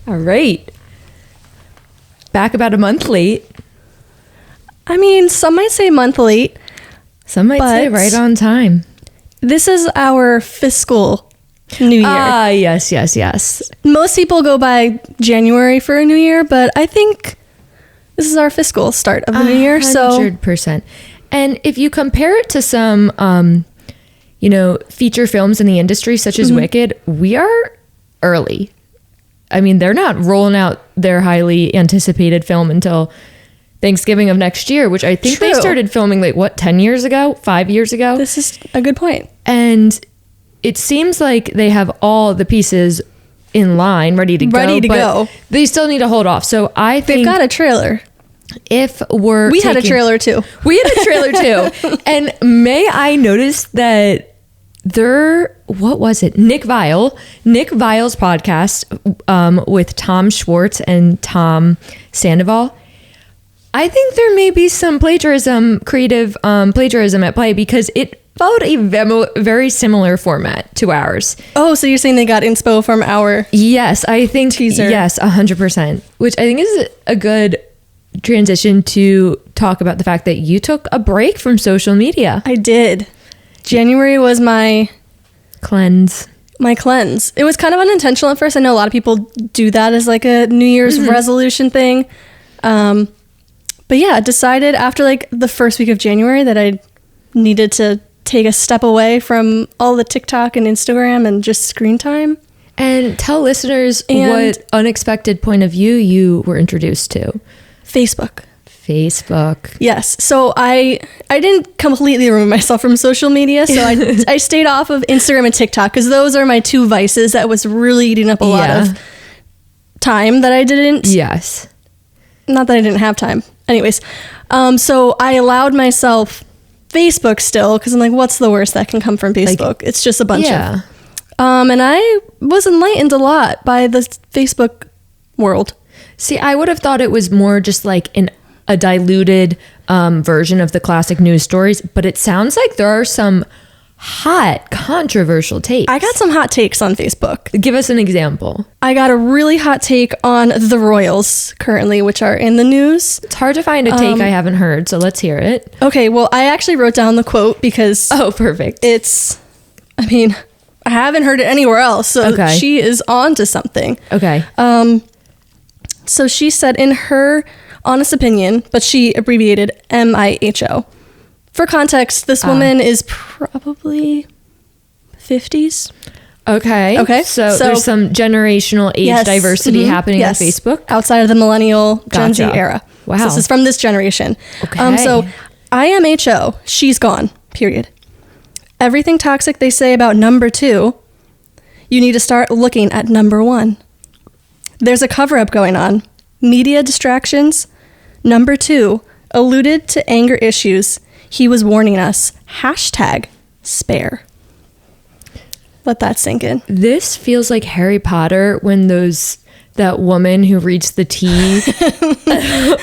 All right. Back about a month late. I mean, some might say month late. Some might say right on time. This is our fiscal New Year. Ah, yes. Most people go by January for a New Year, but I think this is our fiscal start of the New Year. 100%. And if you compare it to some, feature films in the industry, such as Wicked, we are early. I mean, they're not rolling out their highly anticipated film until Thanksgiving of next year, which I think they started filming 10 years ago, 5 years ago. This is a good point. And it seems like they have all the pieces in line, ready to go. They still need to hold off. So I think they've got a trailer. We had a trailer too. And may I notice that what was it? Nick Viall's podcast with Tom Schwartz and Tom Sandoval. I think there may be some creative plagiarism at play, because it followed a very similar format to ours. Oh, so you're saying they got inspo from our Yes, I think teaser. Yes, 100%. Which I think is a good transition to talk about the fact that you took a break from social media. I did. January was my cleanse. It was kind of unintentional at first. I know a lot of people do that as a New Year's resolution thing. But yeah, I decided after the first week of January that I needed to take a step away from all the TikTok and Instagram and just screen time. And tell listeners what unexpected point of view you were introduced to. Facebook. Yes. So I didn't completely remove myself from social media. So I stayed off of Instagram and TikTok, because those are my two vices that was really eating up a lot of time that I didn't. Yes. Not that I didn't have time. Anyways, so I allowed myself Facebook still, because I'm like, what's the worst that can come from Facebook? It's just a bunch of. And I was enlightened a lot by the Facebook world. See, I would have thought it was more just a diluted version of the classic news stories, but it sounds like there are some hot, controversial takes. I got some hot takes on Facebook. Give us an example. I got a really hot take on the Royals currently, which are in the news. It's hard to find a take I haven't heard, so let's hear it. Okay, well, I actually wrote down the quote because... Oh, perfect. I haven't heard it anywhere else, so she is on to something. Okay. So she said, in her honest opinion, but she abbreviated MIHO. For context, this woman is probably 50s. Okay. So there's some generational age diversity happening on Facebook? Outside of the millennial Gen Z era. Wow. So this is from this generation. Okay. So IMHO, she's gone, period. Everything toxic they say about number 2, you need to start looking at number 1. There's a cover-up going on. Media distractions. Number 2, alluded to anger issues. He was warning us. #spare. Let that sink in. This feels like Harry Potter when that woman who reads the tea.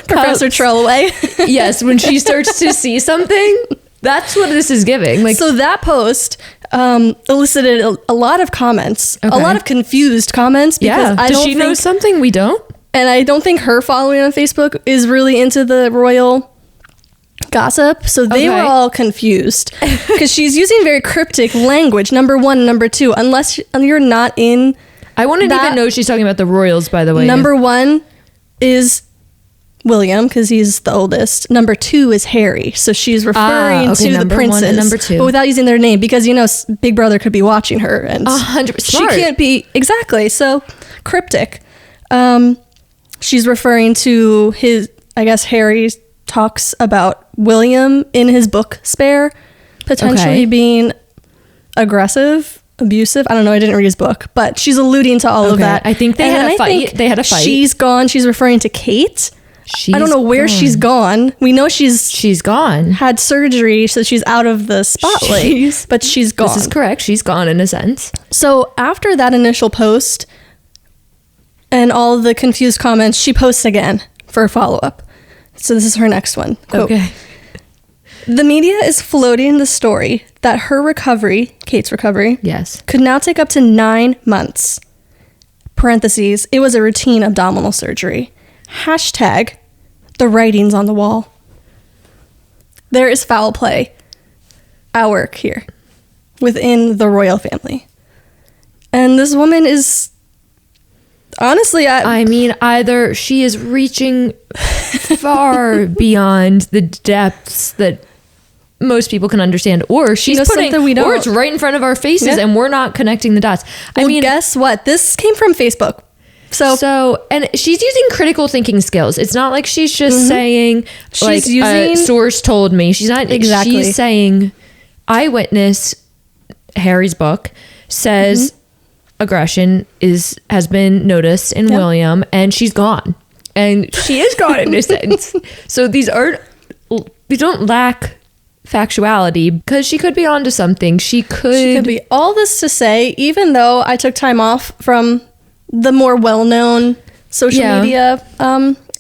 Professor Trelawney. Yes, when she starts to see something. That's what this is giving. So that post elicited a lot of comments. Okay. A lot of confused comments. Because Does she know something we don't? And I don't think her following on Facebook is really into the royal gossip, so they were all confused because she's using very cryptic language. Number 1, number 2, unless you're not in. I wouldn't even know she's talking about the royals, by the way. Number 1 is William, because he's the oldest. Number 2 is Harry, so she's referring to the princes. 1 and number 2, but without using their name, because Big Brother could be watching her, and 100%. She can't be exactly so cryptic. She's referring to Harry talks about William in his book Spare potentially being aggressive, abusive. I don't know. I didn't read his book, but she's alluding to all of that. I think they had a fight. She's gone. She's referring to Kate. I don't know where she's gone. We know she's gone. Had surgery, so she's out of the spotlight. But she's gone. This is correct. She's gone in a sense. So after that initial post and all the confused comments, she posts again for a follow-up. So this is her next one. Quote, okay. The media is floating the story that her recovery, Kate's recovery, yes, could now take up to 9 months. parentheses, it was a routine abdominal surgery. Hashtag, the writing's on the wall. There is foul play at work here within the royal family. And this woman is honestly, I mean, either she is reaching far beyond the depths that most people can understand, or she's putting something we don't, or it's right in front of our faces and we're not connecting the dots. Well, I mean, guess what? This came from Facebook. So, and she's using critical thinking skills. It's not like she's just saying, she's using source told me. She's not exactly. She's saying, eyewitness, Harry's book says aggression has been noticed in William, and she's gone, and she is gone in a sense. So these don't lack factuality, because she could be onto something. She could be. All this to say, even though I took time off from the more well-known social media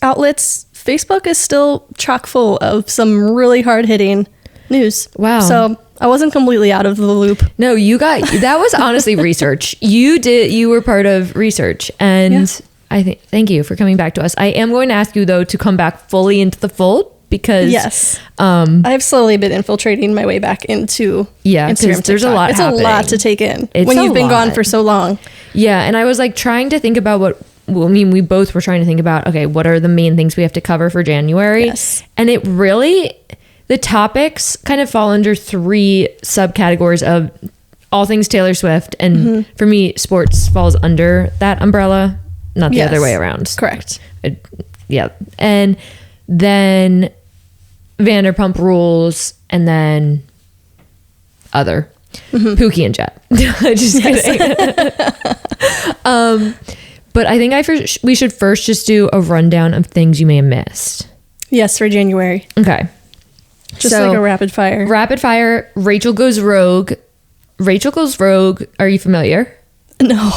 outlets, Facebook is still chock full of some really hard-hitting news. Wow. So I wasn't completely out of the loop. No, that was honestly research. You were part of research, and thank you for coming back to us. I am going to ask you though to come back fully into the fold, because I've slowly been infiltrating my way back into Instagram. There's a lot. It's happening. A lot to take in when you've been gone for so long. Yeah, and I was like trying to think about we both were trying to think about, okay, what are the main things we have to cover for January? Yes. And it really, the topics kind of fall under 3 subcategories of all things Taylor Swift, and for me, sports falls under that umbrella, not the other way around. Correct. And then Vanderpump Rules, and then other Pookie and Jet. Just kidding. But I think we should first just do a rundown of things you may have missed. Yes, for January. Okay. Just like a rapid fire. Rapid fire. Rachel Goes Rogue. Rachel Goes Rogue. Are you familiar? No.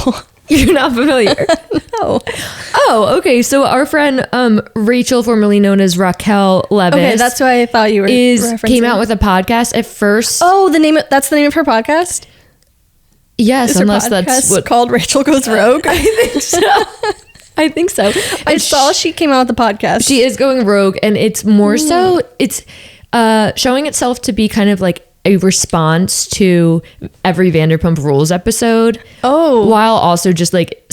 You're not familiar? No. Oh, okay. So our friend Rachel, formerly known as Raquel Levis. Okay, that's why I thought you were referencing. Came out with a podcast at first. Oh, that's the name of her podcast? Yes, Is unless her podcast that's what called Rachel Goes Rogue. I think so. I think so. I saw she came out with the podcast. She is going rogue, and it's more so it's showing itself to be kind of like a response to every Vanderpump Rules episode. Oh. While also just like...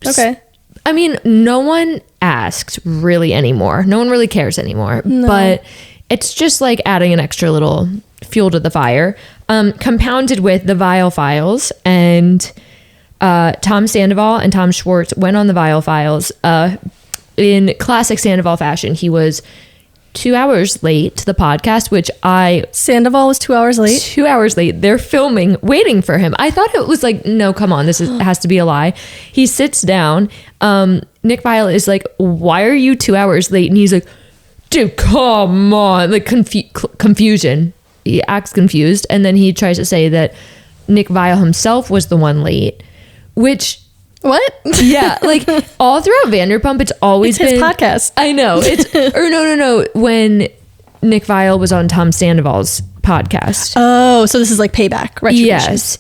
Okay. I mean, no one asks really anymore. No one really cares anymore. No. But it's just like adding an extra little fuel to the fire. Compounded with the Viall files, and Tom Sandoval and Tom Schwartz went on the Viall files. In classic Sandoval fashion, he was 2 hours late to the podcast, which Sandoval was 2 hours late? 2 hours late. They're filming, waiting for him. I thought it was like, no, come on, this has to be a lie. He sits down. Nick Viall is like, why are you 2 hours late? And he's like, dude, come on. Like confusion. He acts confused. And then he tries to say that Nick Viall himself was the one late, which... What? Yeah, like all throughout Vanderpump, it's always been his podcast. I know. No. When Nick Viall was on Tom Sandoval's podcast. Oh, so this is like payback, retribution. Yes.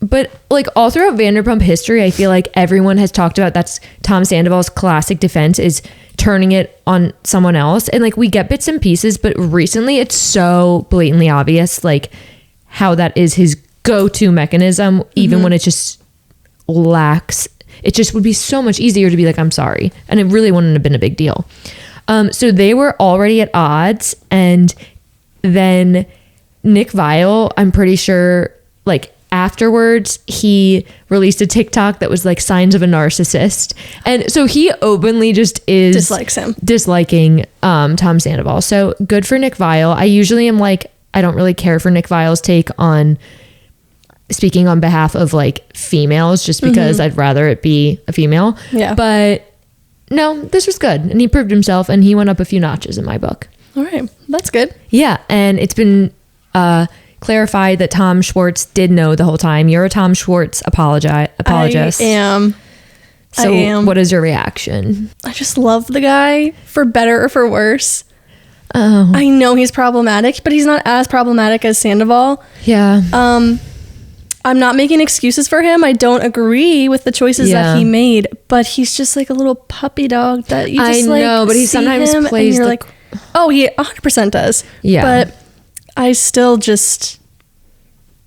But like all throughout Vanderpump history, I feel like everyone has talked about that's Tom Sandoval's classic defense is turning it on someone else. And like we get bits and pieces, but recently it's so blatantly obvious like how that is his go-to mechanism, even when it just lacks. It just would be so much easier to be like, I'm sorry. And it really wouldn't have been a big deal. So they were already at odds. And then Nick Viall, I'm pretty sure, like afterwards, he released a TikTok that was like signs of a narcissist. And so he openly just is disliking Tom Sandoval. So good for Nick Viall. I usually am like, I don't really care for Nick Viall's take on speaking on behalf of like females, just because I'd rather it be a female. Yeah. But no, this was good. And he proved himself, and he went up a few notches in my book. All right. That's good. Yeah. And it's been clarified that Tom Schwartz did know the whole time. You're a Tom Schwartz apologist. I am. So what is your reaction? I just love the guy, for better or for worse. Oh. I know he's problematic, but he's not as problematic as Sandoval. Yeah. I'm not making excuses for him. I don't agree with the choices that he made, but he's just like a little puppy dog that you just like. I know, but he sometimes plays. You're like, oh, he 100% does. Yeah, but I still just,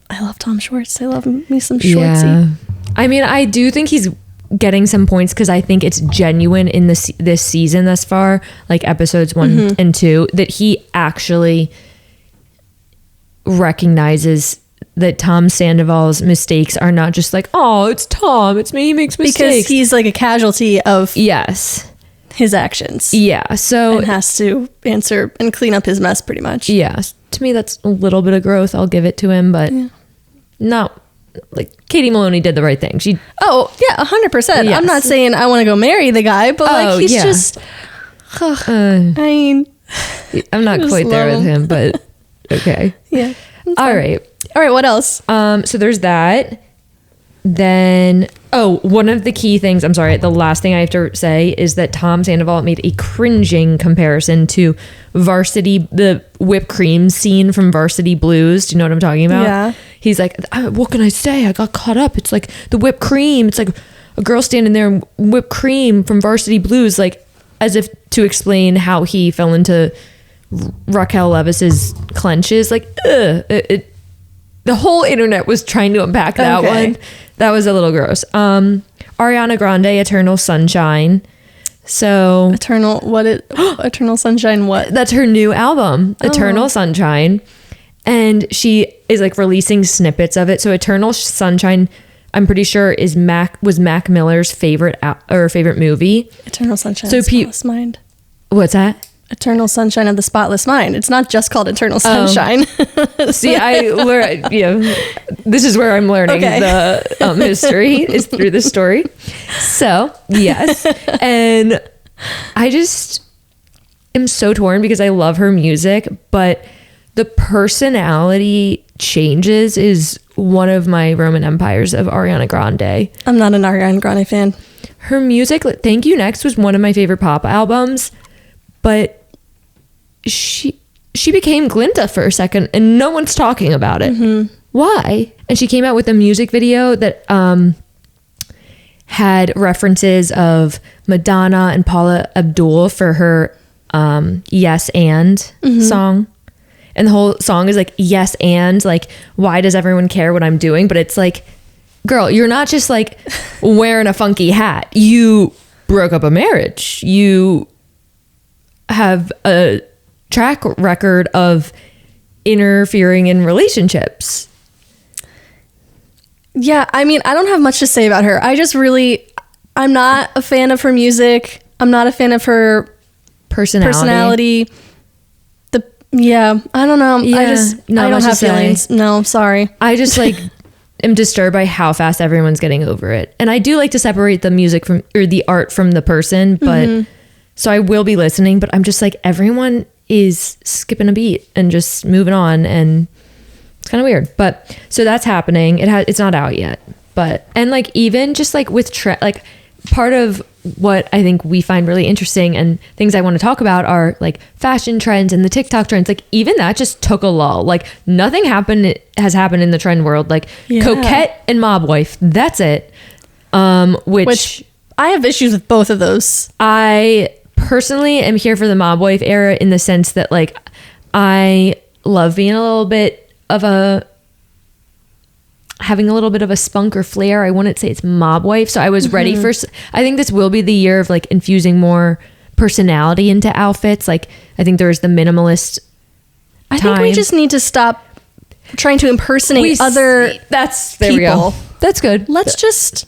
I love Tom Schwartz. I love me some Schwartzy. Yeah. I mean, I do think he's getting some points because I think it's genuine in this season thus far, like episodes 1 and 2, that he actually recognizes that Tom Sandoval's mistakes are not just like, oh, it's Tom, it's me, he makes mistakes. Because he's like a casualty of his actions. Yeah, so... And has to answer and clean up his mess pretty much. Yeah, to me that's a little bit of growth, I'll give it to him, but not... Like, Katie Maloney did the right thing. 100%. Yes. I'm not saying I want to go marry the guy, but like, he's just... I mean... I'm not quite there with him, but okay. Yeah. All right, what else? So there's that. Then, one of the key things, I'm sorry, the last thing I have to say is that Tom Sandoval made a cringing comparison to the whipped cream scene from Varsity Blues. Do you know what I'm talking about? Yeah. He's like, what can I say? I got caught up. It's like the whipped cream. It's like a girl standing there in whipped cream from Varsity Blues, like as if to explain how he fell into Raquel Levis's clenches. Like, the whole internet was trying to unpack that one. That was a little gross. Ariana Grande, Eternal Sunshine. So Eternal Sunshine, what? That's her new album, Eternal Sunshine. And she is like releasing snippets of it. So Eternal Sunshine, I'm pretty sure was Mac Miller's favorite movie. Eternal Sunshine of the Spotless Mind. What's that? Eternal Sunshine of the Spotless Mind. It's not just called Eternal Sunshine. See, I learned. This is where I'm learning the history is through the story. So yes, and I just am so torn because I love her music, but the personality changes is one of my Roman empires of Ariana Grande. I'm not an Ariana Grande fan. Her music, Thank You Next, was one of my favorite pop albums, but she became Glinda for a second and no one's talking about it. Mm-hmm. Why? And she came out with a music video that had references of Madonna and Paula Abdul for her Yes and song. And the whole song is like, yes, and like, why does everyone care what I'm doing? But it's like, girl, you're not just like wearing a funky hat. You broke up a marriage. You have a track record of interfering in relationships. Yeah, I mean, I don't have much to say about her. I'm not a fan of her music. I'm not a fan of her personality. I don't know. Yeah, I don't have feelings. No, sorry. I just like am disturbed by how fast everyone's getting over it. And I do like to separate the music or the art from the person, but so I will be listening, but I'm just like, everyone is skipping a beat and just moving on, and it's kind of weird. But so that's happening. It's not out yet, but, and like, even just like with like part of what I think we find really interesting and things I want to talk about are like fashion trends and the TikTok trends. Like, even that just took a lull. Like, nothing has happened in the trend world. Like Coquette and Mob Wife, that's it. Which I have issues with both of those. I personally am here for the Mob Wife era in the sense that like, I love being having a little bit of a spunk or flair. I wouldn't say it's Mob Wife. So I was ready for, I think this will be the year of like infusing more personality into outfits. Like, I think there's the minimalist I think we just need to stop trying to impersonate other people. There we go. That's good. Let's just...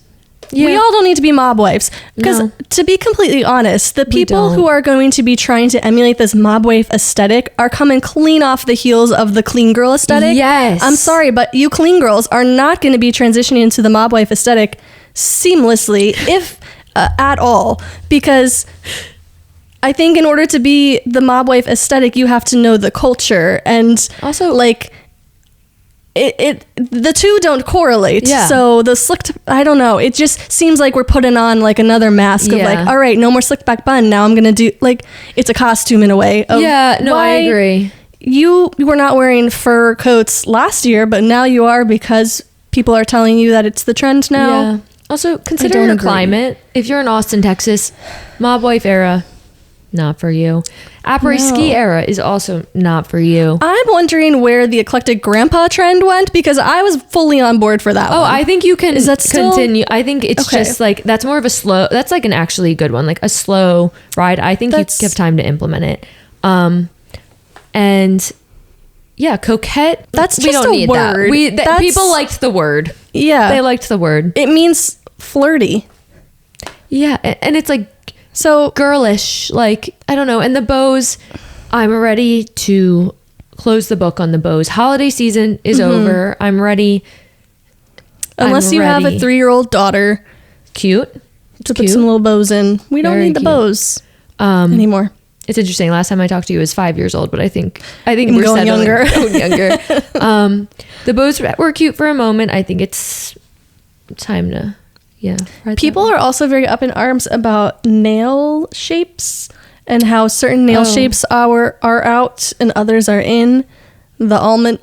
We all don't need to be mob wives. Because to be completely honest, the people who are going to be trying to emulate this mob wife aesthetic are coming clean off the heels of the clean girl aesthetic. Yes. I'm sorry, but you clean girls are not going to be transitioning into the mob wife aesthetic seamlessly, if at all. Because I think in order to be the mob wife aesthetic, you have to know the culture. And also, like... the two don't correlate. So the slicked, I don't know, it just seems like we're putting on like another mask of like, all right, no more slicked back bun, now I'm gonna do, like, it's a costume in a way of I agree. You were not wearing fur coats last year, but now you are because people are telling you that it's the trend now. Yeah. Also, consider your climate. If you're in Austin, Texas, mob wife era, not for you. Après-ski era is also not for you. I'm wondering where the eclectic grandpa trend went, because I was fully on board for that one. I think you can continue. Still? I think it's just like, that's more of a slow, that's like an actually good one, like a slow ride. I think you have time to implement it. And yeah, coquette. That's just we don't need word. That. People liked the word. Yeah. They liked the word. It means flirty. Yeah. And it's like, so girlish, like, I don't know. And the bows, I'm ready to close the book on the bows. Holiday season is over. I'm ready. Unless you have a 3-year-old daughter. Cute. To put some little bows in. We don't need the bows anymore. It's interesting. Last time I talked to you was 5 years old, but I think we're going younger. The bows were cute for a moment. I think it's time to... Yeah. People are also very up in arms about nail shapes and how certain nail shapes are out and others are in. The almond.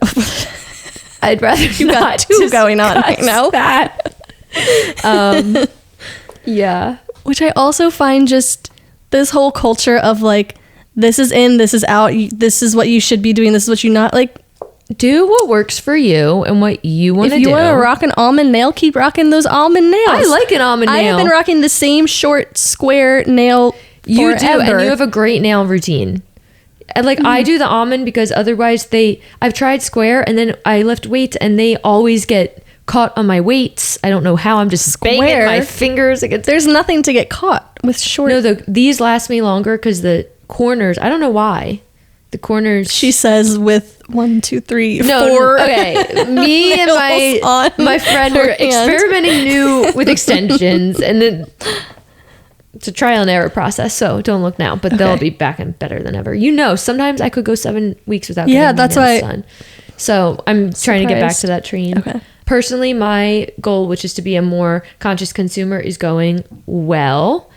I'd rather you got two going on right now. That. Yeah. Which I also find just this whole culture of like, this is in, this is out, this is what you should be doing, this is what you not like. Do what works for you and what you want to do. If you want to rock an almond nail, keep rocking those almond nails. I like an almond nail. I have been rocking the same short square nail You do, and you have a great nail routine. And like I do the almond because otherwise I've tried square and then I lift weights and they always get caught on my weights. I don't know how. I'm just banging my fingers against. There's nothing to get caught with short. No, these last me longer because the corners, I don't know why. The corners. She says with 1, 2, 3, 4. Okay. Me and my friend were experimenting new with extensions, and then it's a trial and error process. So don't look now, but they'll be back and better than ever. Sometimes I could go 7 weeks without getting my nails done. So I'm trying to get back to that train. Okay. Personally, my goal, which is to be a more conscious consumer, is going well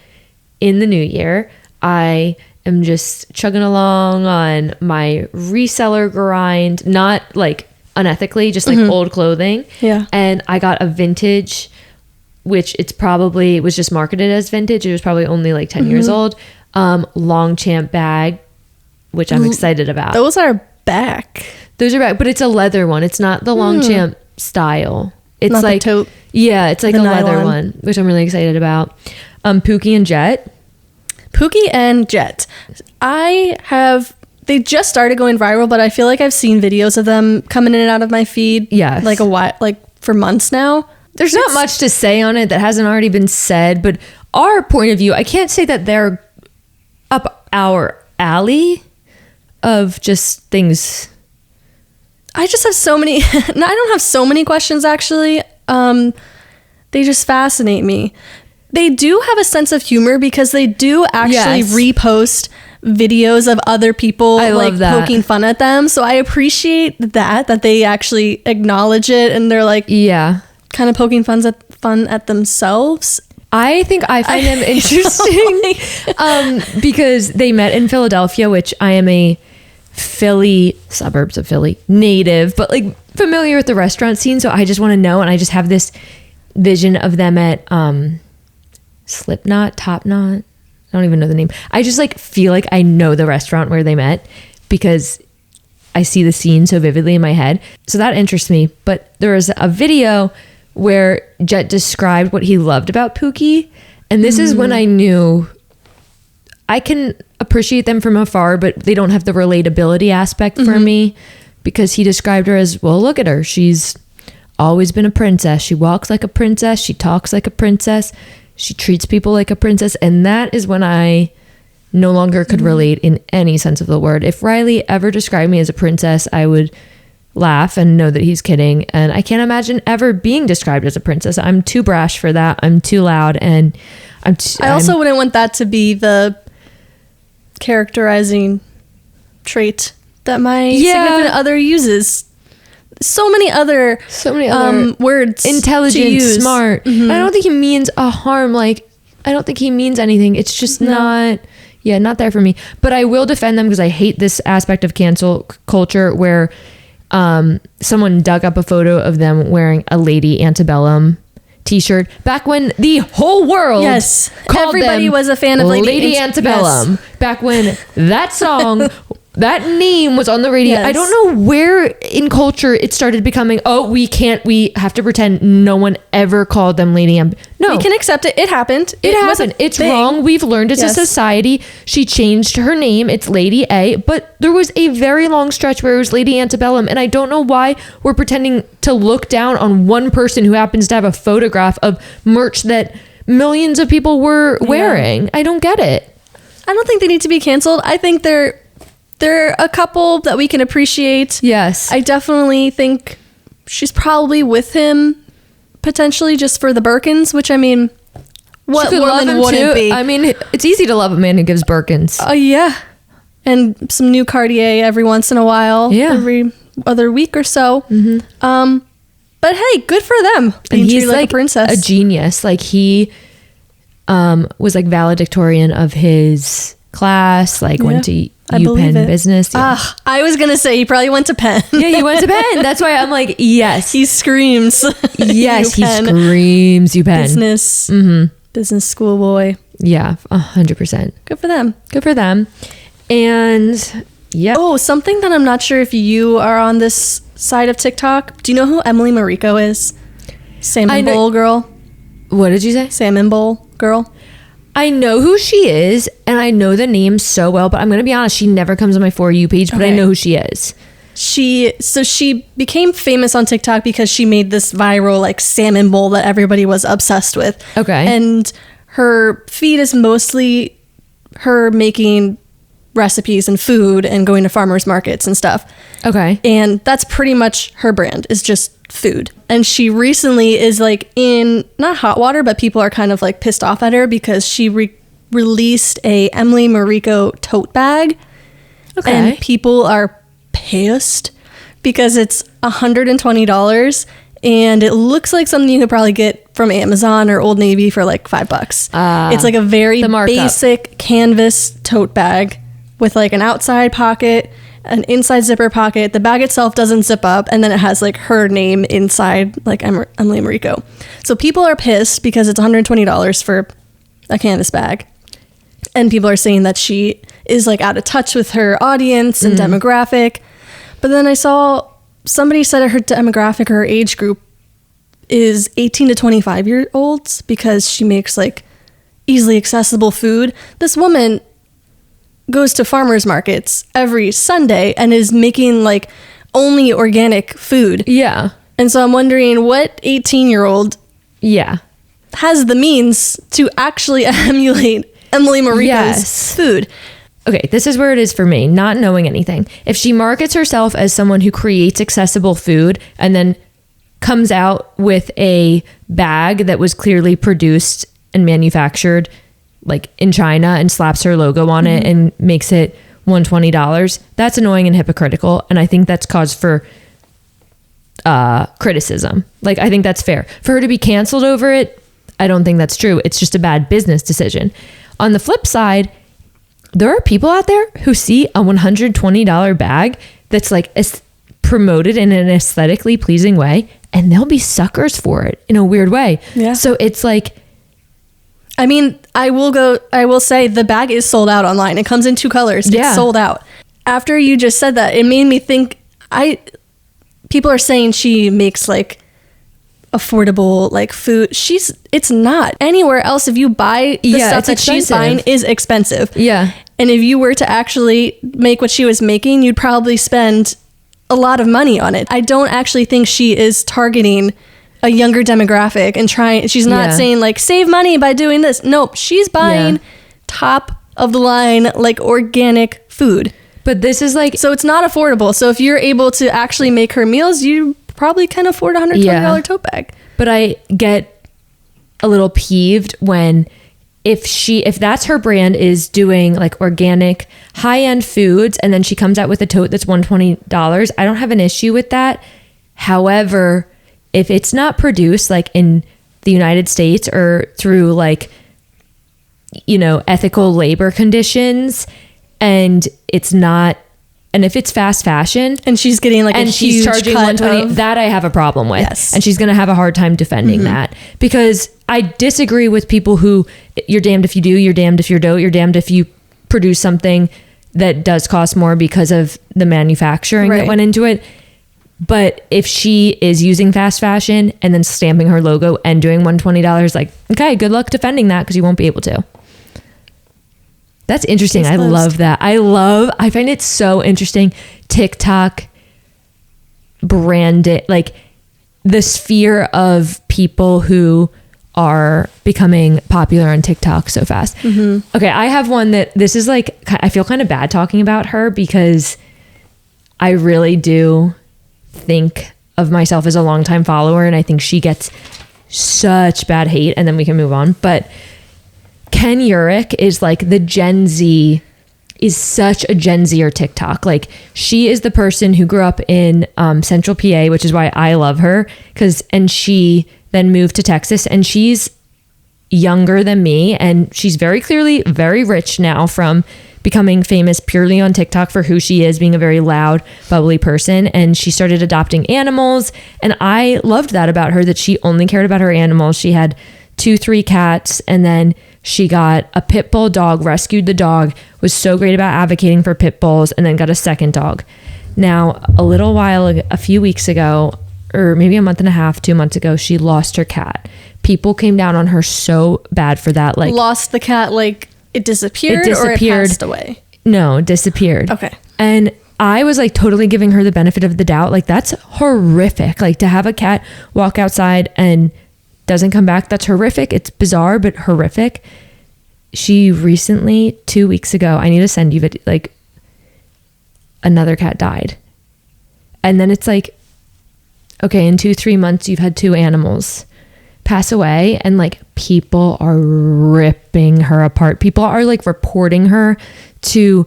in the new year. I am just chugging along on my reseller grind, not like unethically, just like old clothing. Yeah. And I got a vintage, which it was just marketed as vintage. It was probably only like 10 years old. Longchamp bag, which I'm excited about. Those are back. Those are back, but it's a leather one. It's not the Longchamp style. It's not like the tote. Yeah, it's like a leather one, which I'm really excited about. Pookie and Jet. Pookie and Jet. They just started going viral, but I feel like I've seen videos of them coming in and out of my feed. Yes. Like for months now. There's not much to say on it that hasn't already been said, but our point of view, I can't say that they're up our alley of just things. I just have so many. I don't have so many questions, actually. They just fascinate me. They do have a sense of humor because they do actually repost videos of other people poking fun at them. So I appreciate that they actually acknowledge it and they're like, kind of poking fun at themselves. I think I find them interesting because they met in Philadelphia, which I am a suburbs of Philly native, but like familiar with the restaurant scene. So I just want to know. And I just have this vision of them at Slipknot, Top Knot. I don't even know the name. I just like feel like I know the restaurant where they met because I see the scene so vividly in my head. So that interests me. But there was a video where Jet described what he loved about Pookie. And this is when I knew I can appreciate them from afar, but they don't have the relatability aspect for me because he described her as, well, look at her. She's always been a princess. She walks like a princess. She talks like a princess. She treats people like a princess. And that is when I no longer could relate in any sense of the word. If Riley ever described me as a princess, I would laugh and know that he's kidding. And I can't imagine ever being described as a princess. I'm too brash for that. I'm too loud. And I also wouldn't want that to be the characterizing trait that my significant other uses. So many other words, intelligent, smart. I don't think he means a harm. Like, I don't think he means anything. It's just not there for me. But I will defend them because I hate this aspect of cancel culture where someone dug up a photo of them wearing a Lady Antebellum t-shirt back when the whole world called everybody them was a fan of Lady Antebellum. Yes. Back when that song, that name was on the radio. Yes. I don't know where in culture it started becoming, we have to pretend no one ever called them Lady Antebellum. No. We can accept it. It happened. It happened. It's wrong. We've learned as a society. She changed her name. It's Lady A. But there was a very long stretch where it was Lady Antebellum. And I don't know why we're pretending to look down on one person who happens to have a photograph of merch that millions of people were wearing. I don't get it. I don't think they need to be canceled. I think they're a couple that we can appreciate. Yes. I definitely think she's probably with him potentially just for the Birkins, which I mean, what woman wouldn't be? I mean, it's easy to love a man who gives Birkins. Yeah. And some new Cartier every once in a while. Yeah. Every other week or so. Mm-hmm. But hey, good for them. And he's like a princess. A genius. Like he was like valedictorian of his class, like went to UPenn business. I was going to say he probably went to Penn. Yeah, he went to Penn. That's why I'm like, yes. He screams. Yes, he screams UPenn. Business. Business school boy. Yeah, 100%. Good for them. Good for them. And yeah. Oh, something that I'm not sure if you are on this side of TikTok. Do you know who Emily Mariko is? Salmon bowl girl. What did you say? Salmon bowl girl. I know who she is, and I know the name so well, but I'm going to be honest, she never comes on my For You page, but I know who she is. She became famous on TikTok because she made this viral like salmon bowl that everybody was obsessed with. Okay. And her feed is mostly her making recipes and food and going to farmers markets and stuff. Okay. And that's pretty much her brand, is just food. And she recently is like in not hot water, but people are kind of like pissed off at her because she released a Emily Mariko tote bag. Okay. And people are pissed because it's $120 and it looks like something you could probably get from Amazon or Old Navy for like $5. It's like a very basic canvas tote bag with like an outside pocket, an inside zipper pocket. The bag itself doesn't zip up, and then it has like her name inside, like Emily Mariko. So people are pissed because it's $120 for a canvas bag. And people are saying that she is like out of touch with her audience and demographic. But then I saw somebody said her demographic, her age group is 18 to 25-year-olds because she makes like easily accessible food. This woman goes to farmers markets every Sunday and is making like only organic food. Yeah. And so I'm wondering what 18-year-old has the means to actually emulate Emily Mariko's food. Okay, this is where it is for me, not knowing anything. If she markets herself as someone who creates accessible food and then comes out with a bag that was clearly produced and manufactured like in China and slaps her logo on it and makes it $120, that's annoying and hypocritical. And I think that's cause for criticism. Like, I think that's fair. For her to be canceled over it, I don't think that's true. It's just a bad business decision. On the flip side, there are people out there who see a $120 bag that's like promoted in an aesthetically pleasing way, and they'll be suckers for it in a weird way. Yeah. So it's like, I mean, I will say the bag is sold out online. It comes in 2 colors. It's sold out. After you just said that, it made me think people are saying she makes like affordable like food. It's not. Anywhere else, if you buy the stuff that she's buying is expensive. Yeah. And if you were to actually make what she was making, you'd probably spend a lot of money on it. I don't actually think she is targeting a younger demographic and she's not saying like save money by doing this. Nope, she's buying top of the line like organic food. But this is like, so it's not affordable. So if you're able to actually make her meals, you probably can afford a $120 tote bag. But I get a little peeved when if that's her brand, is doing like organic high-end foods, and then she comes out with a tote that's $120. I don't have an issue with that. However, if it's not produced like in the United States or through like, ethical labor conditions, and it's not And if it's fast fashion and she's getting like and she's charging 120, that I have a problem with. Yes. And she's going to have a hard time defending that, because I disagree with people who, you're damned if you do, you're damned if you don't, you're damned if you produce something that does cost more because of the manufacturing that went into it. But if she is using fast fashion and then stamping her logo and doing $120, like, okay, good luck defending that, because you won't be able to. That's interesting. I love that. I find it so interesting. TikTok branded, like the sphere of people who are becoming popular on TikTok so fast. Okay, I have one that this is like, I feel kind of bad talking about her, because I really do think of myself as a longtime follower, and I think she gets such bad hate, and then we can move on. But Ken Eurich is like the Gen Z, is such a Gen Zer TikTok. Like, she is the person who grew up in Central PA, which is why I love her, and she then moved to Texas, and she's younger than me, and she's very clearly very rich now from becoming famous purely on TikTok for who she is, being a very loud, bubbly person. And she started adopting animals, and I loved that about her, that she only cared about her animals. She had 2-3 cats, and then she got a pit bull dog, rescued the dog, was so great about advocating for pit bulls, and then got a second dog. Now, a few weeks ago, or maybe a month and a half, 2 months ago, she lost her cat. People came down on her so bad for that. Like, lost the cat, like it disappeared, or it passed away? No, disappeared. Okay. And I was like totally giving her the benefit of the doubt. Like, that's horrific. Like, to have a cat walk outside and doesn't come back, that's horrific. It's bizarre, but horrific. She recently, 2 weeks ago, I need to send you like, another cat died. And then it's like, okay, in 2-3 months, you've had 2 animals pass away, and like, people are ripping her apart. People are like reporting her to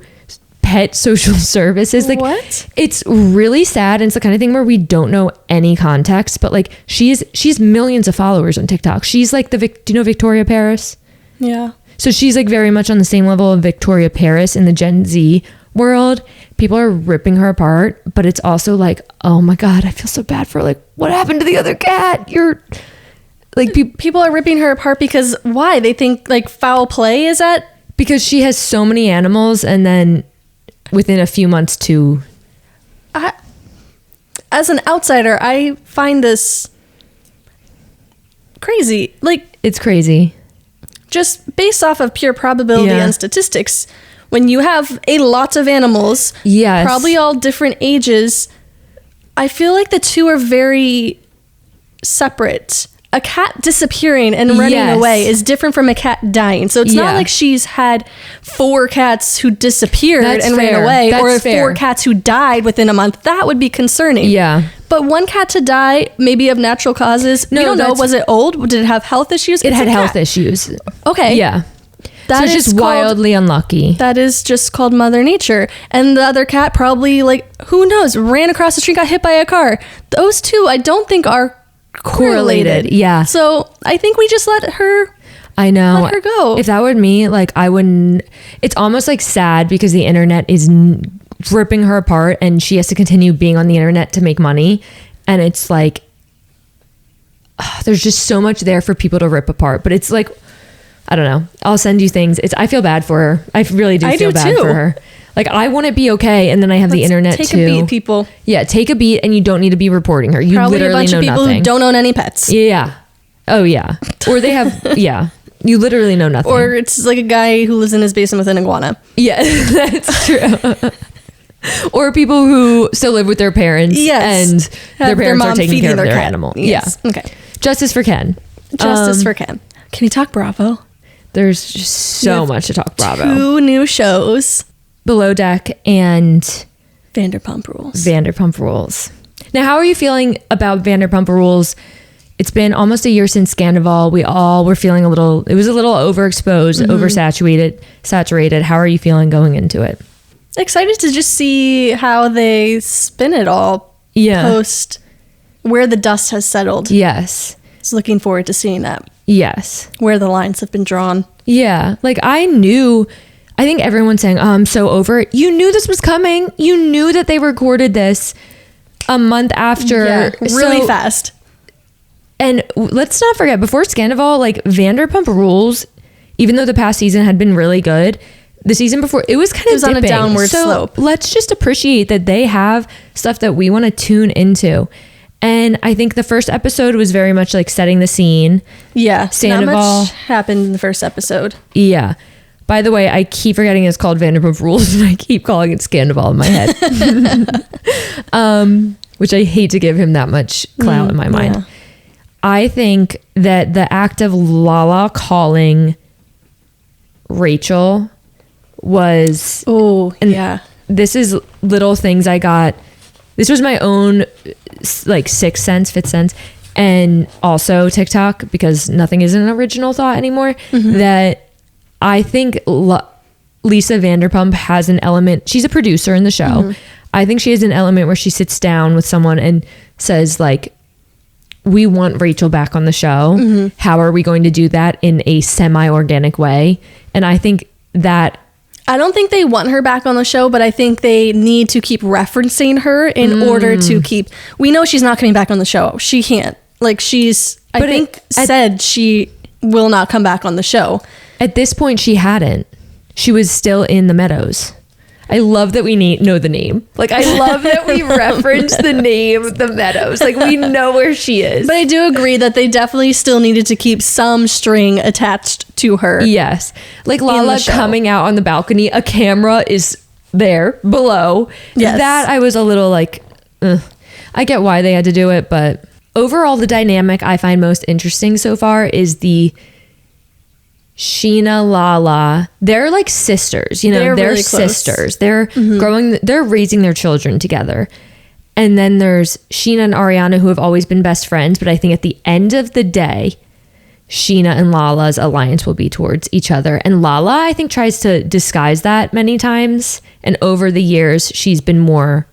pet social services. Like, what? It's really sad. And it's the kind of thing where we don't know any context, but like, she's millions of followers on TikTok. She's like do you know Victoria Paris? Yeah. So she's like very much on the same level of Victoria Paris in the Gen Z world. People are ripping her apart, but it's also like, oh my God, I feel so bad for like, what happened to the other cat? You're like, people are ripping her apart because why? They think like foul play is at? Because she has so many animals, and then within a few months too. As an outsider, I find this crazy. Like, it's crazy. Just based off of pure probability and statistics, when you have a lot of animals, yes, probably all different ages, I feel like the two are very separate. A cat disappearing and running away is different from a cat dying. So it's not like she's had 4 cats who disappeared ran away, or 4 cats who died within a month. That would be concerning. Yeah. But one cat to die, maybe of natural causes. No, we don't know. Was it old? Did it have health issues? It had health issues. Okay. Yeah. So it's just wildly unlucky. That is just called Mother Nature. And the other cat probably, like, who knows, ran across the street, got hit by a car. Those two, I don't think are correlated. Yeah. So I think we just let her go. If that were me, like, I wouldn't. It's almost like sad because the internet is ripping her apart, and she has to continue being on the internet to make money. And it's like, there's just so much there for people to rip apart. But it's like, I don't know. I'll send you things. I feel bad for her. I really do feel bad for her. Like, I want to be okay, and then I have the internet too. Take a beat, people. Yeah, take a beat, and you don't need to be reporting her. You probably literally a bunch know of people nothing. who don't own any pets. Yeah. Oh yeah. Or they have. Yeah. You literally know nothing. Or it's like a guy who lives in his basement with an iguana. Yeah, that's true. Or people who still live with their parents, and their parents are taking care of their animal. Yes. Yeah. Okay. Justice for Ken. Justice for Ken. Can we talk Bravo? There's just so much to talk Bravo. 2 new shows. Below Deck and Vanderpump Rules. Vanderpump Rules. Now, how are you feeling about Vanderpump Rules? It's been almost a year since Sandoval. We all were feeling it was a little overexposed, saturated. How are you feeling going into it? Excited to just see how they spin it all post where the dust has settled. Yes. So looking forward to seeing that. Yes. Where the lines have been drawn. Yeah. Like, I I think everyone's saying, oh, I'm so over it. You knew this was coming. You knew that they recorded this a month after. Really fast. And let's not forget, before Sandoval, like Vanderpump Rules, even though the past season had been really good, the season before, it was kind of dipping. On a downward slope. Let's just appreciate that they have stuff that we want to tune into. And I think the first episode was very much like setting the scene. Yeah. Sandoval. Not much happened in the first episode. Yeah. By the way, I keep forgetting it's called Vanderpump Rules and I keep calling it Sandoval in my head. Which I hate to give him that much clout in my mind. Yeah. I think that the act of Lala calling Rachel was... Oh, yeah. This is little things I got. This was my own like sixth sense, fifth sense, and also TikTok, because nothing is an original thought anymore, that I think Lisa Vanderpump has an element. She's a producer in the show. I think she has an element where she sits down with someone and says like, we want Rachel back on the show. How are we going to do that in a semi-organic way? And I think that... I don't think they want her back on the show, but I think they need to keep referencing her in order to keep... We know she's not coming back on the show. She can't. Like, said she will not come back on the show. At this point, she hadn't. She was still in the Meadows. I love that we know the name. Like, I love that we reference the name, the Meadows. Like, we know where she is. But I do agree that they definitely still needed to keep some string attached to her. Yes. Like, Lala coming out on the balcony, a camera is there below. Yes. That I was a little like, I get why they had to do it. But overall, the dynamic I find most interesting so far is the Sheena, Lala. They're like sisters, you know, they're really sisters. They're they're raising their children together. And then there's Sheena and Ariana, who have always been best friends. But I think at the end of the day, Sheena and Lala's alliance will be towards each other. And Lala, I think, tries to disguise that many times. And over the years, she's been more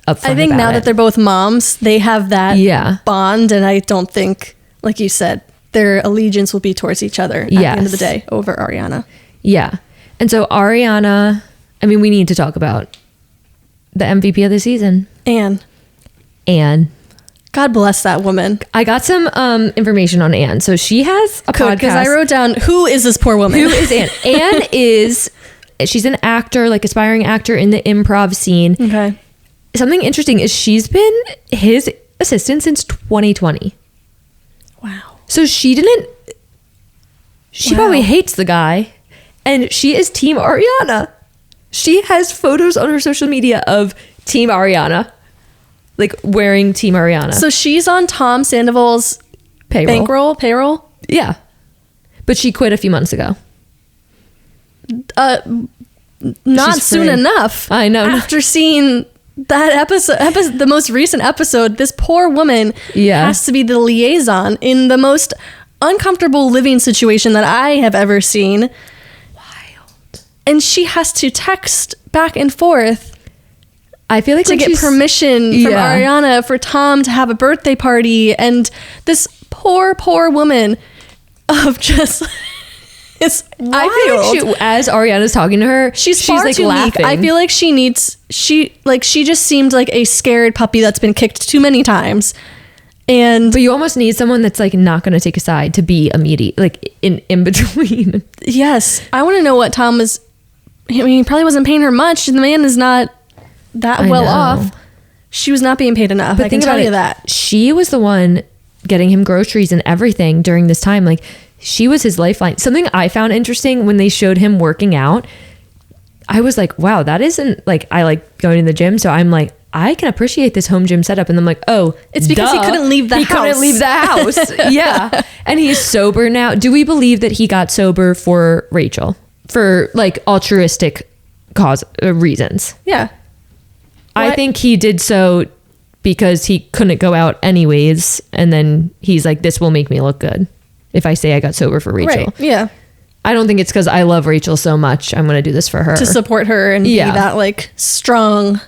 upfront. I think now that they're both moms, they have that bond. And I don't think, like you said, their allegiance will be towards each other at the end of the day over Ariana. Yeah. And so Ariana, I mean, we need to talk about the MVP of the season. Anne. God bless that woman. I got some information on Anne. So she has a podcast. Because I wrote down, who is this poor woman? Who is Anne? Anne she's an actor, like aspiring actor in the improv scene. Okay. Something interesting is she's been his assistant since 2020. Wow. So she probably hates the guy, and she is Team Ariana. She has photos on her social media of Team Ariana, like wearing Team Ariana. So she's on Tom Sandoval's payroll? Yeah. But she quit a few months ago. Not soon enough. I know. After seeing that episode, the most recent episode, this poor woman has to be the liaison in the most uncomfortable living situation that I have ever seen. Wild. And she has to text back and forth. I feel like to get permission from Ariana for Tom to have a birthday party, and this poor woman of just... It's wild. I feel like as Ariana's talking to her, she's like too laughing. Weak. I feel like she just seemed like a scared puppy that's been kicked too many times. But you almost need someone that's like not going to take a side to be immediate, like in between. Yes. I want to know what Tom was. I mean, he probably wasn't paying her much. The man is not that well off. She was not being paid enough. But I can tell you that. She was the one getting him groceries and everything during this time. Like, she was his lifeline. Something I found interesting when they showed him working out, I was like, wow, that isn't like, I like going to the gym. So I'm like, I can appreciate this home gym setup. And I'm like, oh, it's because he couldn't leave the house. He couldn't leave the house. Yeah. And he's sober now. Do we believe that he got sober for Rachel? For like altruistic reasons? Yeah. I think he did so because he couldn't go out anyways. And then he's like, this will make me look good if I say I got sober for Rachel. Right, yeah. I don't think it's because I love Rachel so much. I'm going to do this for her. To support her and be that like strong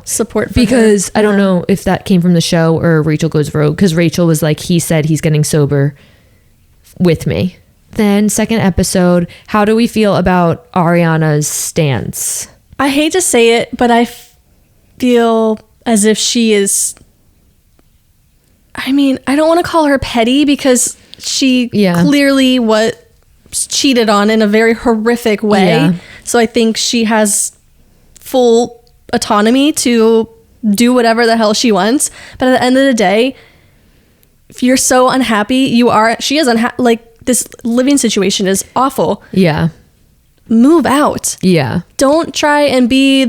support for because her. I don't know if that came from the show or Rachel Goes Rogue, because Rachel was like, he said he's getting sober with me. then second episode, how do we feel about Ariana's stance? I hate to say it, but I feel as if she is, I mean, I don't want to call her petty because she clearly was cheated on in a very horrific way. Yeah. So I think she has full autonomy to do whatever the hell she wants. But at the end of the day, if you're so unhappy, she is unhappy. Like, this living situation is awful. Yeah. Move out. Yeah. Don't try and be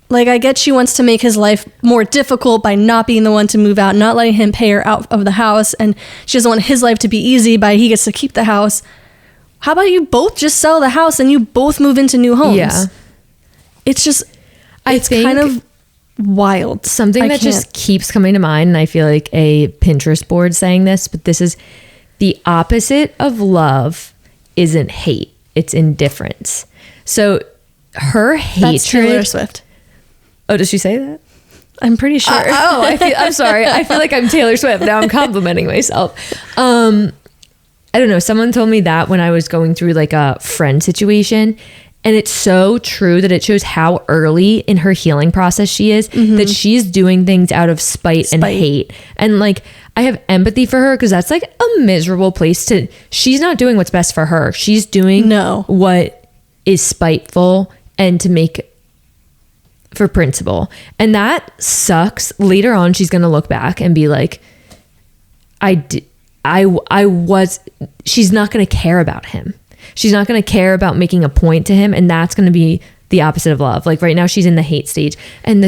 like, I get she wants to make his life more difficult by not being the one to move out, not letting him pay her out of the house. And she doesn't want his life to be easy by he gets to keep the house. How about you both just sell the house and you both move into new homes? Yeah. It's just, it's kind of wild. Something that just keeps coming to mind, and I feel like a Pinterest board saying this, but this is the opposite of love isn't hate. It's indifference. So her hatred. That's Taylor Swift. Oh, does she say that? I'm pretty sure. I'm sorry. I feel like I'm Taylor Swift. Now I'm complimenting myself. I don't know. Someone told me that when I was going through like a friend situation. And it's so true that it shows how early in her healing process she is, that she's doing things out of spite and hate. And like, I have empathy for her because that's like a miserable place to, she's not doing what's best for her. She's doing what is spiteful and to make for principle. And that sucks. Later on, she's going to look back and be like, she's not going to care about him. She's not going to care about making a point to him. And that's going to be the opposite of love. Like right now she's in the hate stage and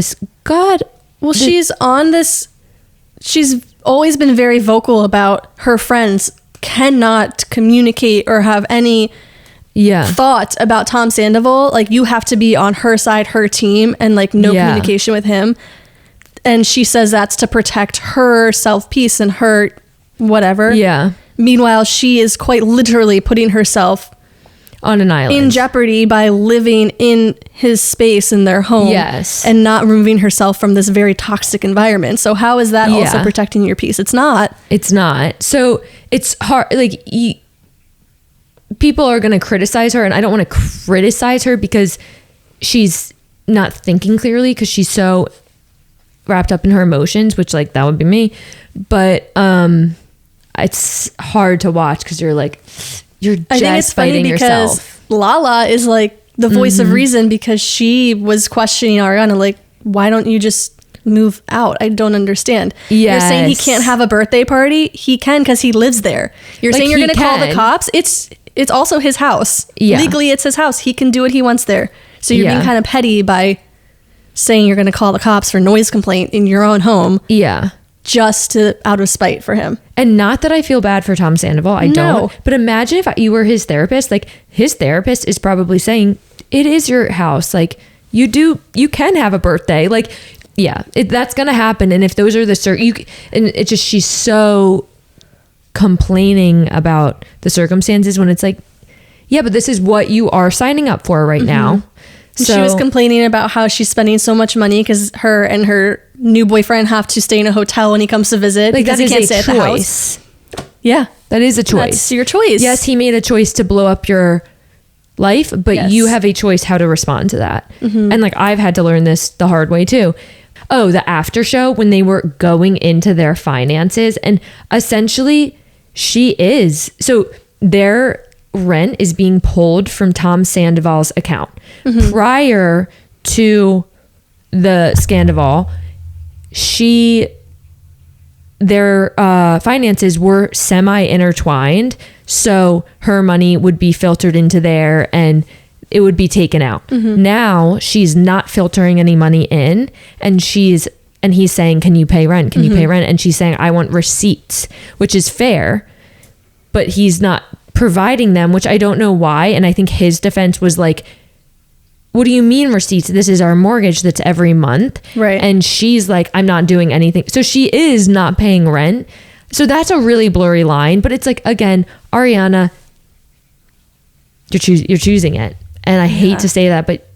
she's always been very vocal about her friends cannot communicate or have any thought about Tom Sandoval. Like, you have to be on her side, her team, and like no communication with him. And she says that's to protect her self-peace and her whatever. Yeah. Meanwhile, she is quite literally putting herself on an island in jeopardy by living in his space in their home. Yes. And not removing herself from this very toxic environment. So how is that also protecting your peace? It's not. So it's hard. Like, people are going to criticize her, and I don't want to criticize her because she's not thinking clearly because she's so wrapped up in her emotions, which like that would be me. But it's hard to watch because you're like, you're just fighting yourself. I think it's funny because Lala is like the voice of reason because she was questioning Ariana, like, why don't you just move out? I don't understand. Yes. You're saying he can't have a birthday party? He can because he lives there. You're saying you're going to call the cops? It's also his house. Yeah. Legally, it's his house. He can do what he wants there. So you're being kind of petty by saying you're going to call the cops for noise complaint in your own home. Yeah. Just out of spite for him. And not that I feel bad for Tom Sandoval. I don't. But imagine if you were his therapist. Like, his therapist is probably saying, it is your house. Like, you can have a birthday. Like, that's going to happen. And if those are and it's just, she's so complaining about the circumstances when it's like, but this is what you are signing up for right now. So, she was complaining about how she's spending so much money because her and her new boyfriend have to stay in a hotel when he comes to visit because he can't stay at the house. Yeah. That is a choice. That's your choice. Yes, he made a choice to blow up your life, but you have a choice how to respond to that. And like, I've had to learn this the hard way too. Oh, the after show when they were going into their finances, and essentially so their rent is being pulled from Tom Sandoval's account. Prior to the Scandoval, their finances were semi-intertwined, so her money would be filtered into there and it would be taken out. Now she's not filtering any money in, and he's saying, can you pay rent? Can you pay rent? And she's saying, I want receipts, which is fair, but he's not providing them, which I don't know why. And I think his defense was like, what do you mean receipts? This is our mortgage that's every month. Right. And she's like, I'm not doing anything. So she is not paying rent. So that's a really blurry line. But it's like, again, Ariana, you're choosing it. And I hate to say that, but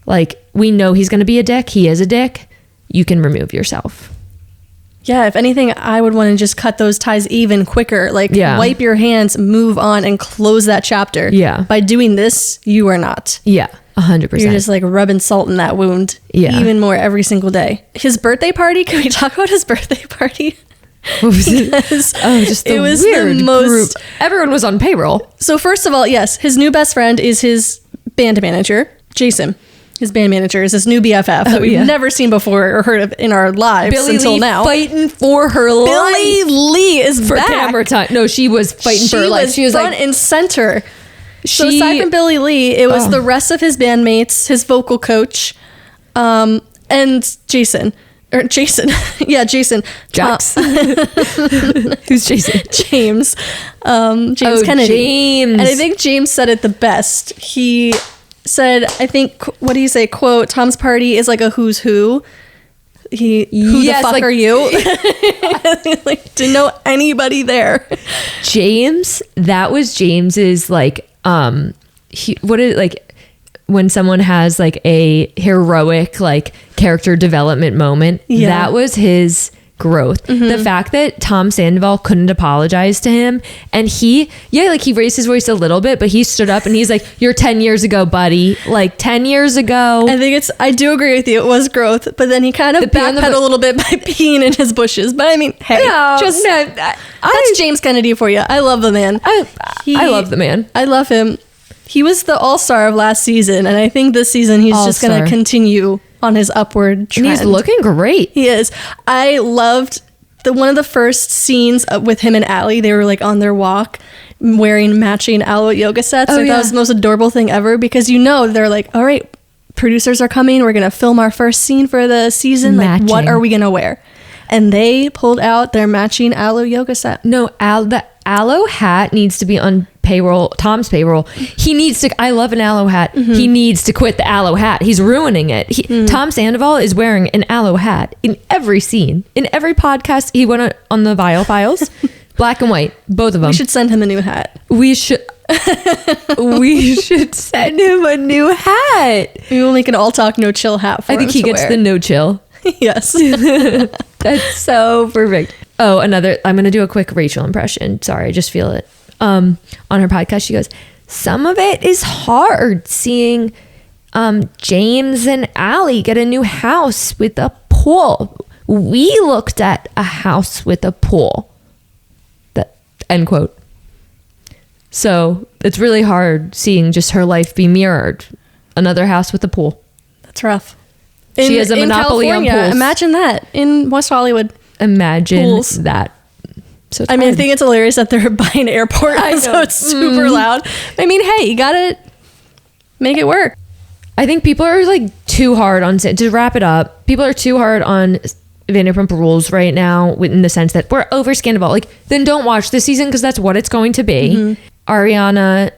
like, we know he's going to be a dick. He is a dick. You can remove yourself. Yeah, if anything, I would want to just cut those ties even quicker. Like, wipe your hands, move on, and close that chapter. Yeah. By doing this, you are not. Yeah, 100%. You're just like rubbing salt in that wound even more every single day. His birthday party, can we talk about his birthday party? What was it? Just the weird group. Everyone was on payroll. So first of all, yes, his new best friend is his band manager, Jason. His band manager is his new BFF that we've never seen before or heard of in our lives until now. Fighting for her life. Billy Lee is for back. Camera time. No, she was fighting for her life. She was front and center. So aside from Billy Lee, it was the rest of his bandmates, his vocal coach, and Jason. Or Jason. Yeah, Jason. Jax. Who's Jason? James. James Kennedy. James. And I think James said it the best. He said, I think, what do you say? Quote, Tom's party is like a who's who. Who the fuck are you? Like, didn't know anybody there. James, that was James's like, when someone has like a heroic like character development moment, that was his growth. The fact that Tom Sandoval couldn't apologize to him, and he raised his voice a little bit, but he stood up and he's like, you're 10 years ago, buddy. Like 10 years ago. I do agree with you. It was growth, but then he kind of backpedaled a little bit by peeing in his bushes. But I mean, hey, that's James Kennedy for you. I love the man. I love the man. I love him. He was the all-star of last season, and I think this season he's just going to continue on his upward trend. And he's looking great. He is. I loved one of the first scenes with him and Allie. They were like on their walk wearing matching aloe yoga sets. I thought it was the most adorable thing ever, because they're like, all right, producers are coming. We're going to film our first scene for the season. Like, what are we going to wear? And they pulled out their matching aloe yoga set. No, the aloe hat needs to be on payroll, Tom's payroll. He needs to, I love an aloe hat. He needs to quit the aloe hat. He's ruining it. Tom Sandoval is wearing an aloe hat in every scene. In every podcast he went on the Viall files. Black and white, both of them. We should send him a new hat. We should send him a new hat. Maybe we'll make an all talk, no chill hat for him. I think he gets the no chill. Yes. That's so perfect. Oh, I'm going to do a quick Rachel impression. Sorry, I just feel it. On her podcast, she goes, some of it is hard seeing James and Allie get a new house with a pool. We looked at a house with a pool. End quote. So it's really hard seeing just her life be mirrored. Another house with a pool. That's rough. She has a monopoly on pools. Imagine that in West Hollywood. Imagine pools. That. So I think it's hilarious that they're by an airport, so it's super loud. I mean, hey, you gotta make it work. I think people are like too hard on, to wrap it up, people are too hard on Vanderpump Rules right now, in the sense that we're over Sandoval. Like, then don't watch this season, because that's what it's going to be. Ariana,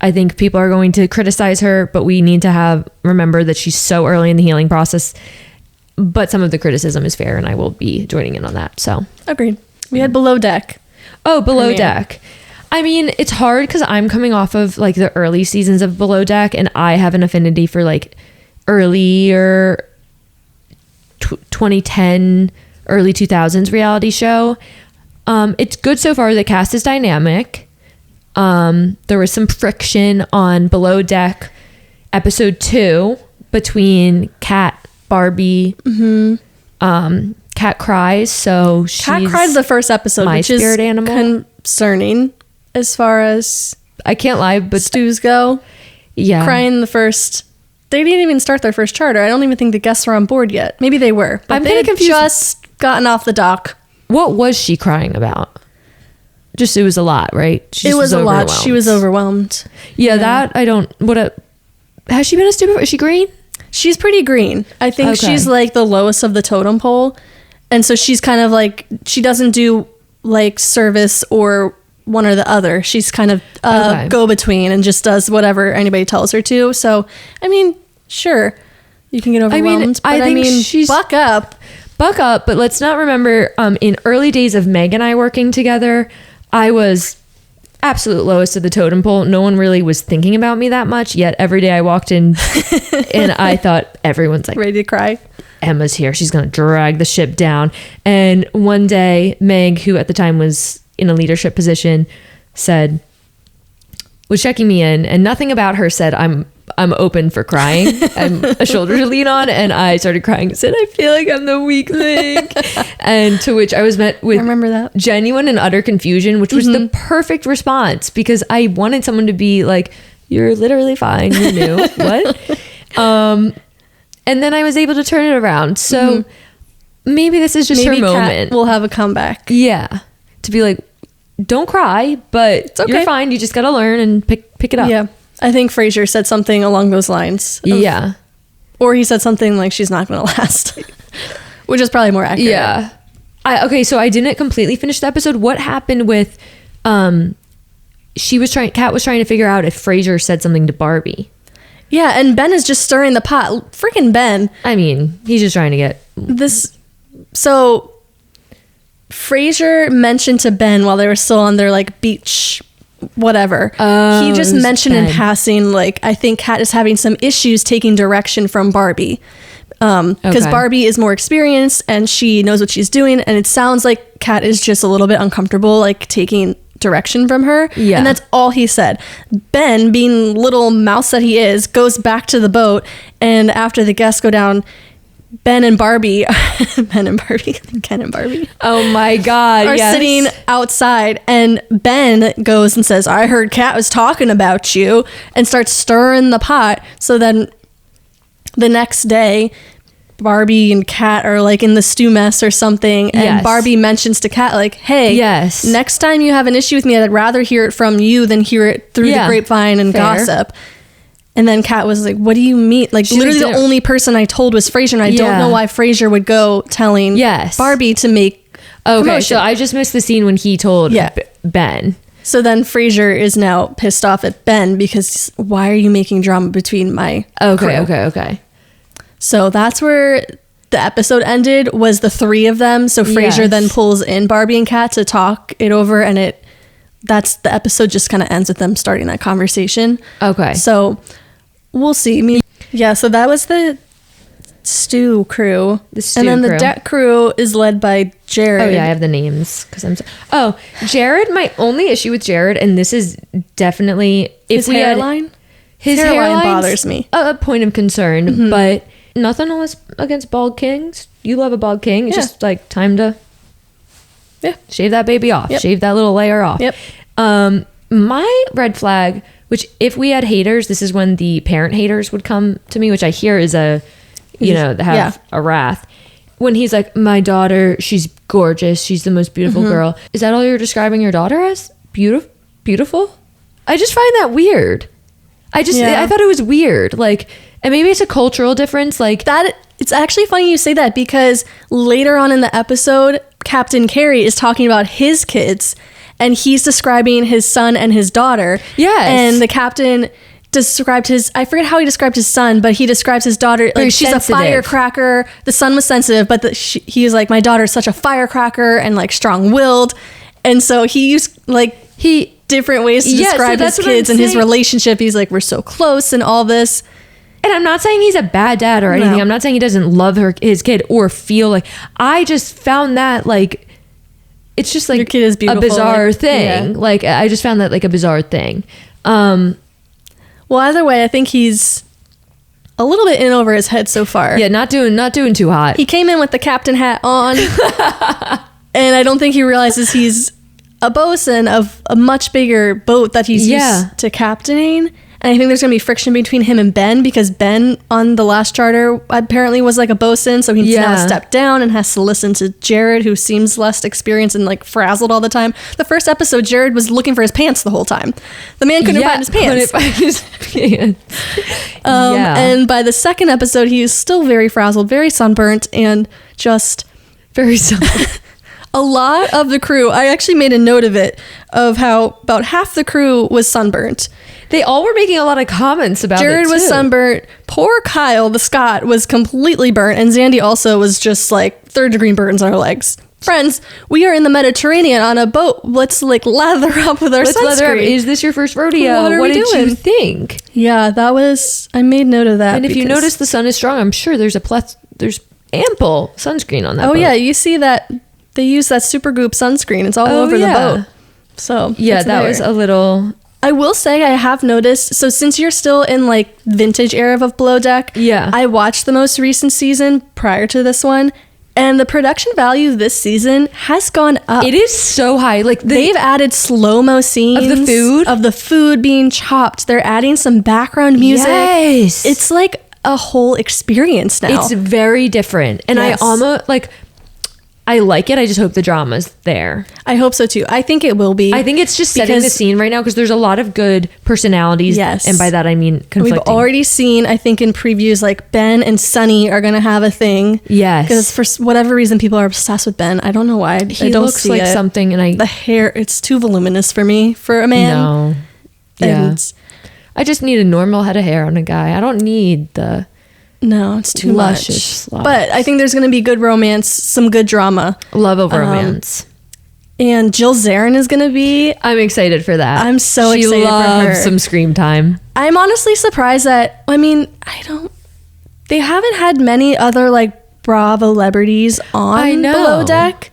I think people are going to criticize her, but we need to remember that she's so early in the healing process. But some of the criticism is fair, and I will be joining in on that. So agreed. We had Below Deck. Oh, Below Deck. I mean, it's hard because I'm coming off of like the early seasons of Below Deck, and I have an affinity for like earlier 2010, early 2000s reality show. It's good so far. The cast is dynamic. There was some friction on Below Deck episode 2 between Kat, Barbie. Kat cries, so Kat cried the first episode, which is spirit animal. Concerning as far as I can't lie, but stews go. Yeah, crying the first. They didn't even start their first charter. I don't even think the guests were on board yet. Maybe they were. But they had just gotten off the dock. What was she crying about? Just it was a lot, right? It was a lot. She was overwhelmed. Yeah, that I don't. Has she been a stupid? Is she green? She's pretty green. I think she's like the lowest of the totem pole. And so she's kind of like, she doesn't do like service or one or the other. She's kind of go-between and just does whatever anybody tells her to. So, I mean, sure, you can get overwhelmed. I think she's buck up. But let's not remember, in early days of Meg and I working together, I was absolute lowest of the totem pole. No one really was thinking about me that much, yet every day I walked in and I thought everyone's like ready to cry. Emma's here. She's going to drag the ship down. And one day, Meg, who at the time was in a leadership position, was checking me in, and nothing about her said, I'm open for crying. I'm a shoulder to lean on. And I started crying and said, I feel like I'm the weak link. And to which I was met with I remember that. Genuine and utter confusion, which was the perfect response, because I wanted someone to be like, you're literally fine. You knew. What? And then I was able to turn it around. So maybe this is just her moment. Kat will have a comeback. Yeah. To be like, don't cry, but it's okay. You're fine. You just got to learn and pick it up. Yeah. I think Frasier said something along those lines. Yeah. Or he said something like, she's not going to last. Which is probably more accurate. Yeah. Okay, so I didn't completely finish the episode. What happened with... Kat was trying to figure out if Frasier said something to Barbie. Yeah, and Ben is just stirring the pot. Freaking Ben. I mean, he's just trying to get... So... Frasier mentioned to Ben while they were still on their like beach whatever, he just mentioned Ben in passing, like, I think Kat is having some issues taking direction from Barbie, because Barbie is more experienced and she knows what she's doing, and it sounds like Kat is just a little bit uncomfortable like taking direction from her. And that's all he said. Ben, being little mouse that he is, goes back to the boat, and after the guests go down, Ken and Barbie, oh my God, are sitting outside, and Ben goes and says, I heard Kat was talking about you, and starts stirring the pot. So then the next day, Barbie and Kat are like in the stew mess or something, and Barbie mentions to Kat like, hey, next time you have an issue with me, I'd rather hear it from you than hear it through the grapevine and gossip. And then Kat was like, what do you mean? Like, literally the only person I told was Frasier, and I don't know why Frasier would go telling Barbie to make promotion. So I just missed the scene when he told Ben. So then Frasier is now pissed off at Ben because why are you making drama between my crew? Okay. So that's where the episode ended, was the three of them. So Frasier then pulls in Barbie and Kat to talk it over, and the episode just kind of ends with them starting that conversation. Okay. So... we'll see. So that was the stew crew. And then the deck crew is led by Jared. Oh, yeah, I have the names. Jared, my only issue with Jared, and this is definitely... His hairline? His hairline bothers me. A point of concern, but nothing else against bald kings. You love a bald king. It's just like time to shave that baby off. Shave that little layer off. My red flag... which if we had haters, this is when the parent haters would come to me, which I hear is a wrath. When he's like, my daughter, she's gorgeous. She's the most beautiful girl. Is that all you're describing your daughter as? Beautiful? I just find that weird. I thought it was weird. Like, and maybe it's a cultural difference. Like that. It's actually funny you say that, because later on in the episode, Captain Carey is talking about his kids, and he's describing his son and his daughter. Yes. And the captain described I forget how he described his son, but he describes his daughter like she's sensitive. A firecracker. The son was sensitive, but he was like, my daughter's such a firecracker and like strong-willed. And so he used different ways to describe his kids and his relationship. He's like, we're so close and all this. And I'm not saying he's a bad dad or anything. No. I'm not saying he doesn't love his kid or feel like... I just found that like... it's just like your kid is beautiful, a bizarre thing. Yeah. Like, I just found that like a bizarre thing. Well, either way, I think he's a little bit in over his head so far. Yeah, not doing too hot. He came in with the captain hat on, and I don't think he realizes he's a bosun of a much bigger boat that he's used to captaining. And I think there's going to be friction between him and Ben, because Ben on the last charter apparently was like a bosun. So he's now stepped down and has to listen to Jared, who seems less experienced and like frazzled all the time. The first episode, Jared was looking for his pants the whole time. The man couldn't find his pants. And by the second episode, he is still very frazzled, very sunburnt, and just very sunburnt. A lot of the crew, I actually made a note of it, of how about half the crew was sunburnt. They all were making a lot of comments about Jared it, was sunburnt. Poor Kyle, the Scot, was completely burnt. And Zandy also was just like third-degree burns on her legs. Friends, we are in the Mediterranean on a boat. Let's like lather up with our sunscreen. Is this your first rodeo? What did you think? Yeah, I made note of that. And if you notice the sun is strong, I'm sure there's ample sunscreen on that boat. Yeah, you see that they use that Supergoop sunscreen. It's all over the boat. So yeah, that was a little... I will say I have noticed, so since you're still in like vintage era of Below Deck, I watched the most recent season prior to this one, and the production value this season has gone up. It is so high. Like they've added slow-mo scenes of the food being chopped. They're adding some background music. Yes. It's like a whole experience now. It's very different. And I almost like... I like it. I just hope the drama's there. I hope so too. I think it will be. I think it's just setting the scene right now because there's a lot of good personalities. Yes. And by that I mean conflicting. We've already seen, I think in previews, like Ben and Sunny are going to have a thing. Yes. Because for whatever reason, people are obsessed with Ben. I don't know why. He I don't looks see like something and the hair, it's too voluminous for me, for a man. No. Yeah. I just need a normal head of hair on a guy. I don't need the... No, it's too much. Locks. But I think there's going to be good romance, some good drama. Love over romance. And Jill Zarin is going to be... I'm excited for that. I'm so excited for her. She loves some screen time. I'm honestly surprised that... I mean, they haven't had many other, like, Bravo celebrities on Below Deck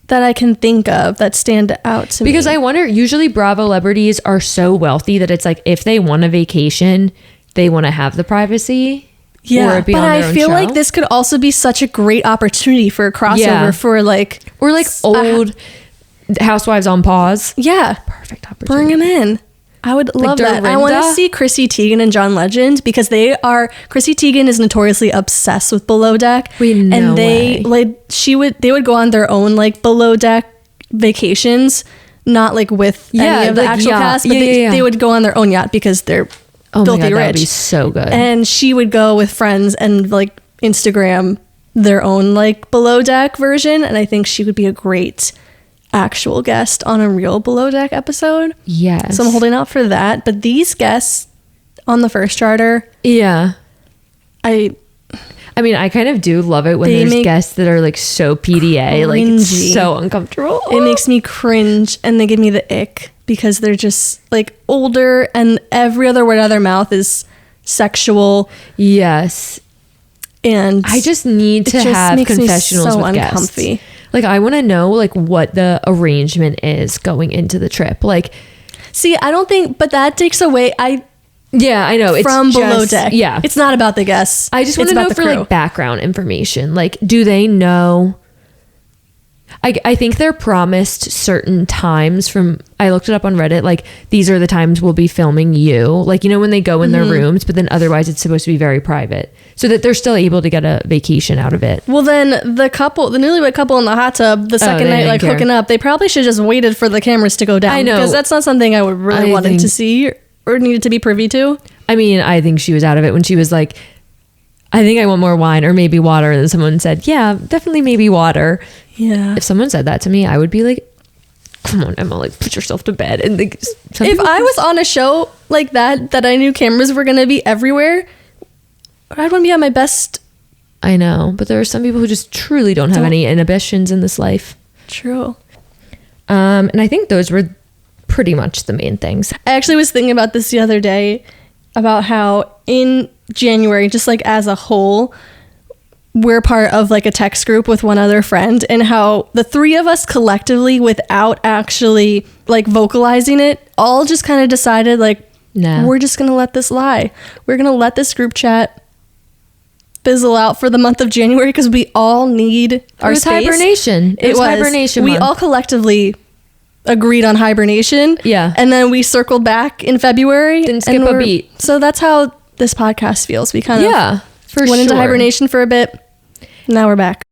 that I can think of that stand out to me. Because I wonder, usually Bravo celebrities are so wealthy that it's like, if they want a vacation, they want to have the privacy. Yeah, but I feel like this could also be such a great opportunity for a crossover for like... Or like old Housewives on pause. Yeah. Perfect opportunity. Bring them in. I would love that. Dorinda. I want to see Chrissy Teigen and John Legend because Chrissy Teigen is notoriously obsessed with Below Deck. And they would go on their own like Below Deck vacations, not like with any of the actual cast, but they would go on their own yacht because they're filthy rich. That would be so good. And she would go with friends and like Instagram their own like Below Deck version, and I think she would be a great actual guest on a real Below Deck episode. Yes. So I'm holding out for that. But these guests on the first charter, I mean, I kind of do love it when there's guests that are like so PDA, like it's so uncomfortable. It makes me cringe and they give me the ick because they're just like older and every other word out of their mouth is sexual. Yes. And I just need to have confessionals so with uncomfy. Guests. Like I want to know like what the arrangement is going into the trip. Like, see, I don't think, but that takes away. I know it's from just, Below Deck. Yeah, it's not about the guests. I just want to know for like background information. Like, do they know? I think they're promised certain times from, I looked it up on Reddit, like these are the times we'll be filming you, like, you know, when they go in their rooms, but then otherwise it's supposed to be very private so that they're still able to get a vacation out of it. Well, then the newlywed couple in the hot tub, the second night, like hooking up, they probably should just waited for the cameras to go down. I know. Because that's not something I would really wanted to see or needed to be privy to. I mean, I think she was out of it when she was like, I think I want more wine or maybe water. And then someone said, yeah, definitely maybe water. Yeah. If someone said that to me, I would be like, come on, Emma, like put yourself to bed. And like, if I was on a show like that I knew cameras were going to be everywhere, I'd want to be on my best. I know, but there are some people who just truly don't have any inhibitions in this life. True. And I think those were pretty much the main things. I actually was thinking about this the other day about how in January, just like as a whole, we're part of like a text group with one other friend, and how the three of us collectively, without actually like vocalizing it, all just kind of decided like, no, we're just going to let this lie. We're going to let this group chat fizzle out for the month of January because we all need our space. Hibernation. It was hibernation. We all collectively agreed on hibernation. Yeah. And then we circled back in February. Didn't skip a beat. So that's how this podcast feels. We kind of went into hibernation for a bit. Now we're back.